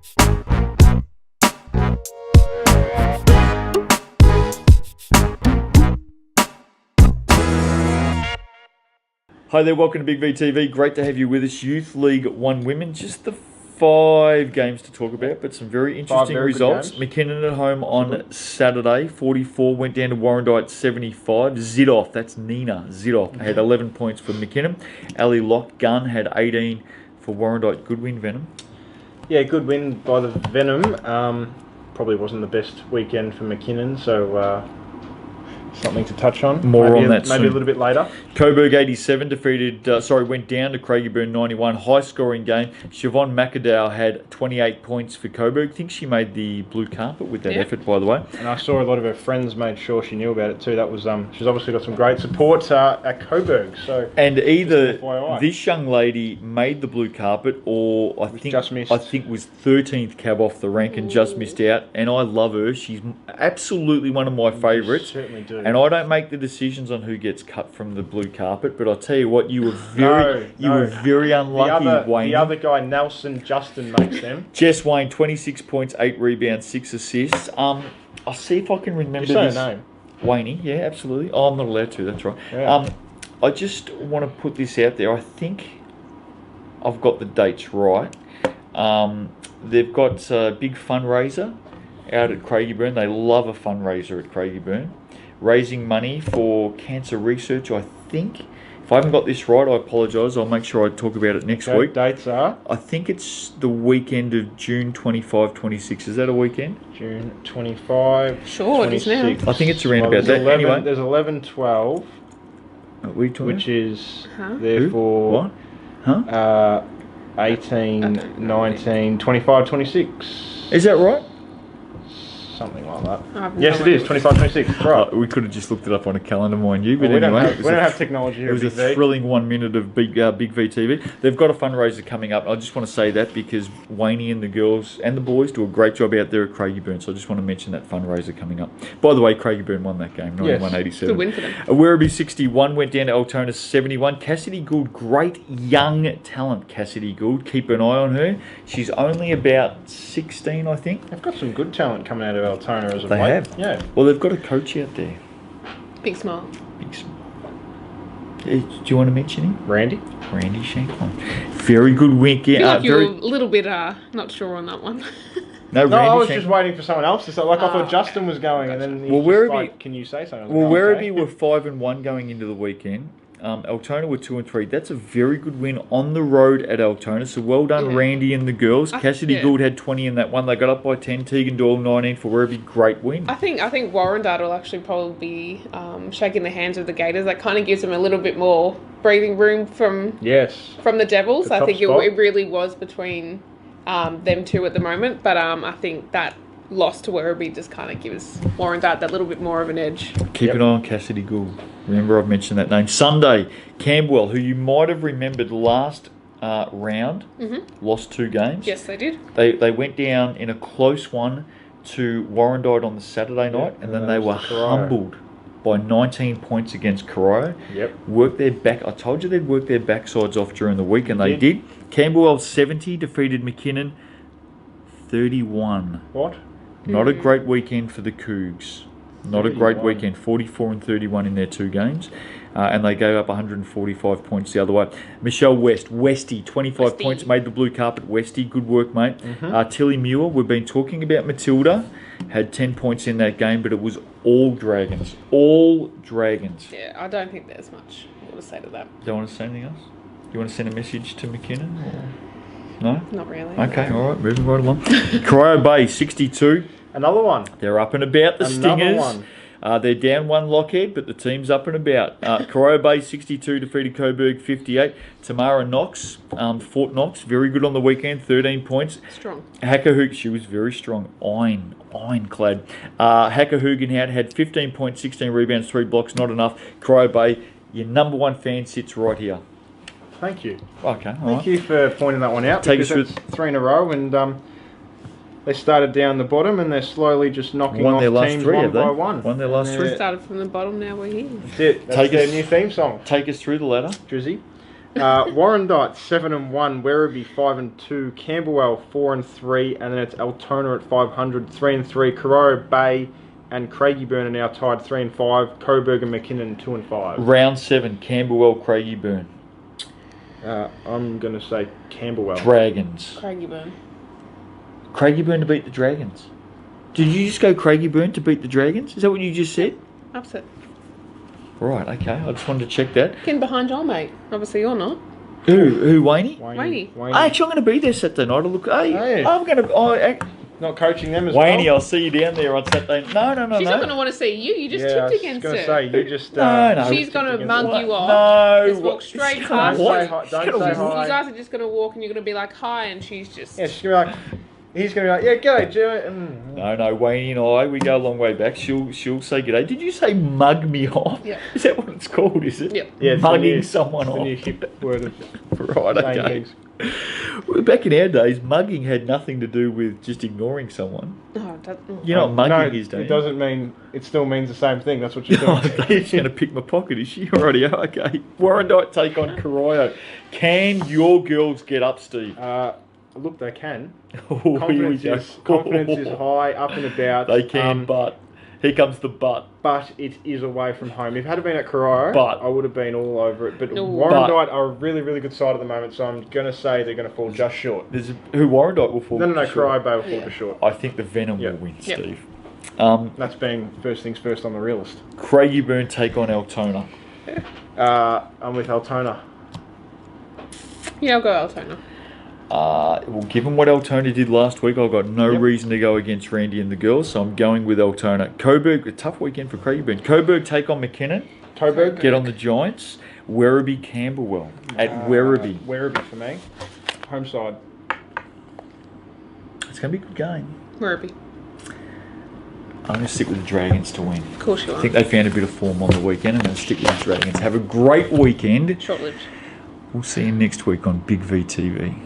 Hi there, welcome to Big V TV. Great to have you with us. Youth League 1 Women, just the 5 games to talk about, but some very interesting results. McKinnon at home on Saturday, 44, went down to Warrandyte 75. Zidoff, that's Nina Zidoff, had 11 points for McKinnon. Ali Lock Gunn had 18 for Warrandyte. Good win, Venom. Yeah, good win by the Venom. Probably wasn't the best weekend for McKinnon, so something to touch on. More on that soon. Maybe a little bit later. Coburg 87 went down to Craigieburn 91. High scoring game. Siobhan McAdowell had 28 points for Coburg. I think she made the blue carpet with that effort, by the way. And I saw a lot of her friends made sure she knew about it too. That was she's obviously got some great support at Coburg. So and either this young lady made the blue carpet, or I think was 13th cab off the rank and just missed out. And I love her. She's absolutely one of my favourites. Certainly do. And I don't make the decisions on who gets cut from the blue carpet, but I'll tell you what, you were very unlucky, Wayne. The other guy, Nelson Justin, makes them. Jess Wayne, 26 points, 8 rebounds, 6 assists. I'll see if I can remember this. Name. Wayne, yeah, absolutely. Oh, I'm not allowed to, that's right. Yeah. I just want to put this out there. I think I've got the dates right. They've got a big fundraiser out at Craigieburn. They love a fundraiser at Craigieburn. Raising money for cancer research, I think. If I haven't got this right, I apologise. I'll make sure I talk about it next week. Dates are? I think it's the weekend of June 25, 26. Is that a weekend? June 25, Sure, 26. It is now. I think it's around about that. Anyway. There's 11, 12, which is therefore 18, 19, 25, 26. Is that right? Something like that. Yes, it is. 25, 26. Right. We could have just looked it up on a calendar, mind you. But we anyway, we don't have technology here. It was a thrilling 1 minute of Big V TV. They've got a fundraiser coming up. I just want to say that because Wayne and the girls and the boys do a great job out there at Craigieburn. So I just want to mention that fundraiser coming up. By the way, Craigieburn won that game, 91-87. Good win for them. Werribee 61 went down to Altona 71. Cassidy Gould, great young talent. Cassidy Gould, keep an eye on her. She's only about 16, I think. They've got some good talent coming out of Altona as a They have. Yeah. Well, they've got a coach out there. Big smile. Big smile. Do you want to mention him? Randy Shanklin. Very good win. I feel like you're a little bit not sure on that one. No, I was just waiting for someone else to say. Like I thought Justin was going, and then Werribee. Can you say something? Well, Werribee were 5-1 going into the weekend. Altona were 2-3. That's a very good win on the road at Altona. So well done, Randy and the girls. Cassidy Gould had 20 in that one. They got up by 10. Tegan Doyle 19 for Werribee. Great win. I think Warrandyte will actually probably be shaking the hands of the Gators. That kind of gives them a little bit more breathing room from the Devils. I think it really was between them two at the moment. But I think that loss to Werribee just kind of gives Warrandyte that little bit more of an edge. Keep an eye on Cassidy Gould. Remember, I've mentioned that name. Sunday, Camberwell, who you might have remembered last round, lost 2 games. Yes, they did. They went down in a close one to Warrandyte on the Saturday night, and then they were humbled by 19 points against Corio. Worked their back. I told you they'd work their backsides off during the week, and they did. Camberwell 70 defeated McKinnon 31. What? Not a great weekend for the Cougs. Not a great weekend. 44 and 31 in their 2 games. And they gave up 145 points the other way. Michelle Westy, 25 points, made the blue carpet. Westy, good work, mate. Tilly Muir, we've been talking about Matilda, had 10 points in that game, but it was all Dragons. All Dragons. Yeah, I don't think there's much more to say to that. Don't want to say anything else? You want to send a message to McKinnon? Or? No? Not really. Okay, all right, moving right along. Corio Bay, 62. Another one. They're up and about, the Stingers. They're down 1 Lockheed, but the team's up and about. Corio Bay, 62, defeated Coburg, 58. Tamara Knox, Fort Knox, very good on the weekend, 13 points. Strong. Hackerhook, she was very strong. Ironclad. Hackerhugenhout had 15 points, 16 rebounds, 3 blocks, not enough. Corio Bay, your number 1 fan sits right here. Thank you. Okay, Thank you for pointing that one out. Take us through 3 in a row, and they started down the bottom, and they're slowly just knocking off teams one by one. Won their last 3. Started from the bottom, now we're here. That's it. That's their new theme song. Take us through the ladder. Drizzy. Warrandyte 7-1, Werribee 5-2, Camberwell 4-3, and then it's Altona at 500 3-3. Carrara Bay and Craigieburn are now tied 3-5. Coburg and McKinnon 2-5. Round 7, Camberwell, Craigieburn. I'm gonna say Camberwell. Dragons. Craigieburn. Craigieburn to beat the Dragons. Did you just go Craigieburn to beat the Dragons? Is that what you just said? Upset. Right, okay. I just wanted to check that. Getting behind your mate. Obviously you're not. Who, Wayne? Wayne. Actually, I'm going to be there Saturday night. Look, I'm going to... Not coaching them as Wayne, well? I'll see you down there on Saturday. No. She's not going to want to see you. You just tipped against her. I was going to say, you just... No. She's going to mug you off. No. Just walk straight past you. Don't say hi. You guys are just going to walk and you're going to be like, hi, and she's just... Yeah, she's going to be like... He's going to be like, yeah, g'day, Joe. No, Wayne and I, we go a long way back. She'll say g'day. Did you say mug me off? Yeah. Is that what it's called, is it? Yep. Yeah, mugging someone off. off. The new hip word of right, okay. things. Back in our days, mugging had nothing to do with just ignoring someone. Oh, You're not mugging his day. It doesn't mean... It still means the same thing. That's what you're doing. She's going to pick my pocket, is she? Alrighty, okay. Warrandyte take on Corio. Can your girls get up, Steve? Look, they can. Confidence is high, up and about. They can, but here comes the but. But it is away from home. If it had been at Corio, I would have been all over it. But Warrandyte are a really, really good side at the moment, so I'm going to say they're going to fall just short. Who Warrandyte will fall? No, Corio Bay will fall just short. I think the Venom will win, Steve. That's being first things first on the real list. Craigieburn take on Altona. I'm with Altona. Yeah, I'll go Altona. Well, given what Altona did last week, I've got no reason to go against Randy and the girls, so I'm going with Altona. Coburg, a tough weekend for Craigieburn. Coburg take on McKinnon. Coburg. Get on the Giants. Werribee, Camberwell. At Werribee. Werribee for me. Home side. It's going to be a good game. Werribee. I'm going to stick with the Dragons to win. Of course you are. I think they found a bit of form on the weekend. I'm going to stick with the Dragons. Have a great weekend. Short-lived. We'll see you next week on Big VTV.